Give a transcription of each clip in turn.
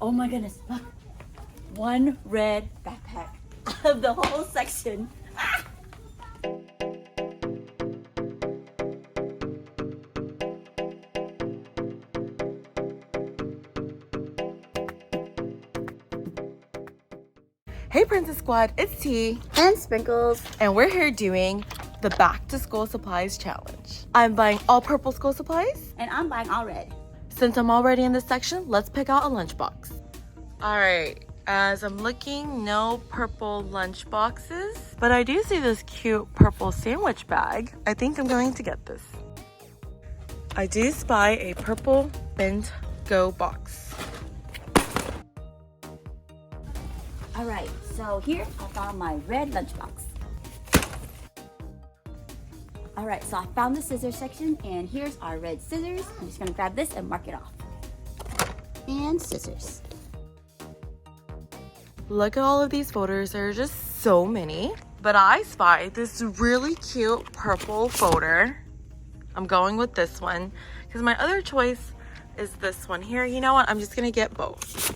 Oh my goodness, look. One red backpack out of the whole section. Ah! Hey Princess Squad, it's T And Sprinkles. and we're here doing the back to school supplies challenge. I'm buying all purple school supplies. And I'm buying all red. Since I'm already in this section, let's pick out a lunchbox. All right, as I'm looking, no purple lunch boxes, but I do see this cute purple sandwich bag. I think I'm going to get this. I do spy a purple bent go box. All right, so here I found my red lunchbox. All right, so I found the scissors section, and here's our red scissors. I'm just gonna grab this and mark it off. And scissors. Look at all of these folders, there are just so many. But I spy this really cute purple folder. I'm going with this one because my other choice is this one here. You know what, I'm just gonna get both.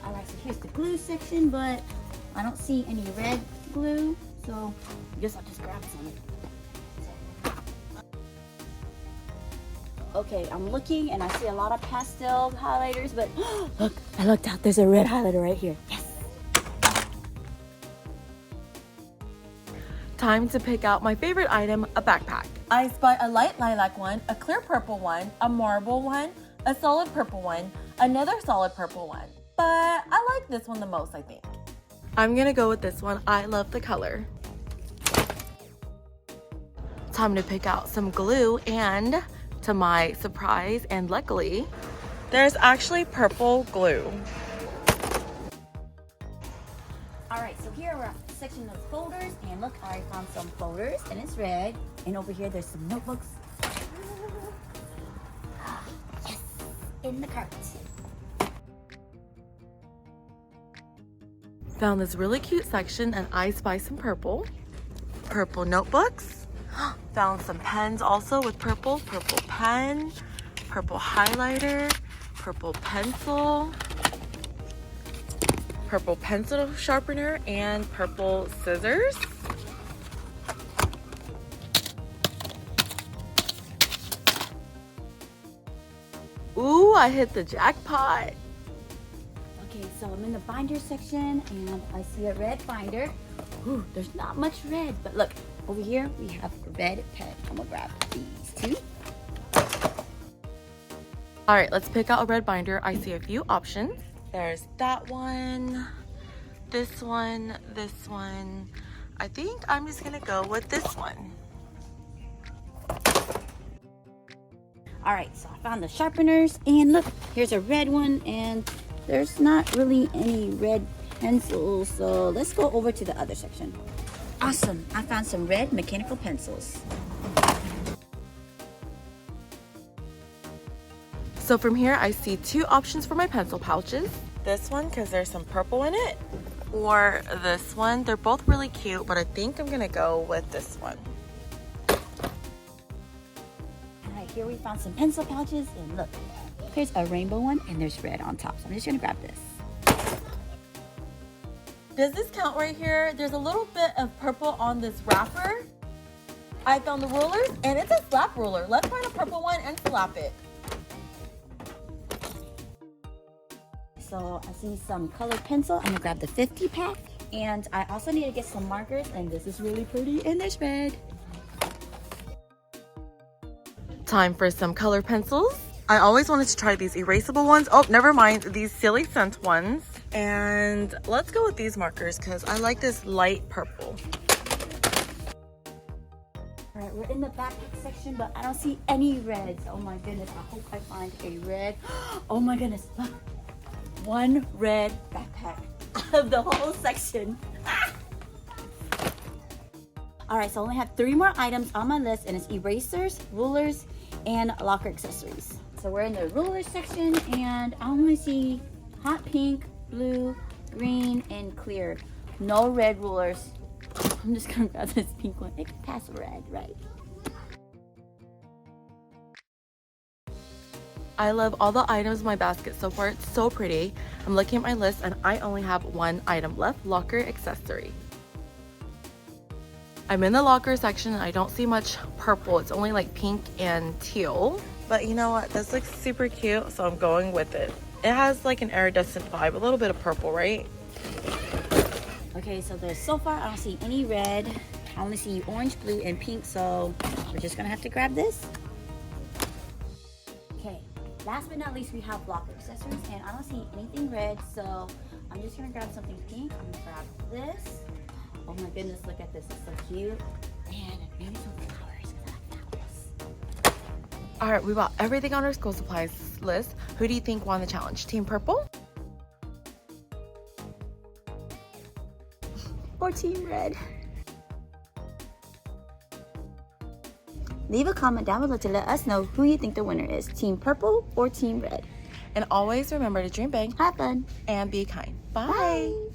All right, so here's the glue section, but I don't see any red glue, so I guess I'll just grab some. Okay, I'm looking and I see a lot of pastel highlighters, but look, I looked out, there's a red highlighter right here. Yes! Time to pick out my favorite item, a backpack. I spy a light lilac one, a clear purple one, a marble one, a solid purple one, another solid purple one. But I like this one the most, I think. I'm gonna go with this one. I love the color. Time to pick out some glue, and to my surprise and luckily, there's actually purple glue. All right, so here we're at the section of folders, and look, I found some folders, and it's red. And over here, there's some notebooks. Yes, in the carpet. Found this really cute section, and I spy some purple notebooks. Found some pens also with purple pen, purple highlighter, purple pencil sharpener, and purple scissors. Ooh, I hit the jackpot. Okay, so I'm in the binder section, and I see a red binder. Ooh, there's not much red, but look, over here we have a red pen. I'm gonna grab these two. All right, let's pick out a red binder. I see a few options. There's that one, this one, this one. I think I'm just gonna go with this one. All right, so I found the sharpeners, and look, here's a red one, and there's not really any red pencils, so let's go over to the other section. Awesome, I found some red mechanical pencils. So from here, I see two options for my pencil pouches. This one, because there's some purple in it, or this one. They're both really cute, but I think I'm gonna go with this one. All right, here we found some pencil pouches, and look, here's a rainbow one, and there's red on top, so I'm just gonna grab this. Does this count right here? There's a little bit of purple on this wrapper. I found the rulers, and it's a slap ruler. Let's find a purple one and slap it. So I see some colored pencil. I'm gonna grab the 50 pack. And I also need to get some markers, and this is really pretty, and there's red. Time for some color pencils. I always wanted to try these erasable ones. Oh, never mind, these silly scent ones. And let's go with these markers because I like this light purple. All right, we're in the backpack section, but I don't see any reds. Oh my goodness, I hope I find a red. Oh my goodness, look. One red backpack out of the whole section. Ah! All right, so I only have 3 more items on my list, and it's erasers, rulers, and locker accessories. So we're in the rulers section, and I only see hot pink, blue, green, and clear. No red rulers. I'm just gonna grab this pink one. It can pass red, right? I love all the items in my basket so far. It's so pretty. I'm looking at my list and I only have one item left, locker accessory. I'm in the locker section and I don't see much purple. It's only like pink and teal. But you know what? This looks super cute, so I'm going with it. It has like an iridescent vibe, a little bit of purple, right? Okay, so so far I don't see any red. I only see orange, blue, and pink, so we're just gonna have to grab this. Okay, last but not least, we have locker accessories, and I don't see anything red, so I'm just gonna grab something pink. I'm gonna grab this. Oh my goodness, look at this, it's so cute. And maybe some flowers, because I like flowers. All right, we bought everything on our school supplies list. Who do you think won the challenge? Team Purple? Or Team Red? Leave a comment down below to let us know who you think the winner is, Team Purple or Team Red. And always remember to dream big, Have fun, and be kind. Bye. Bye.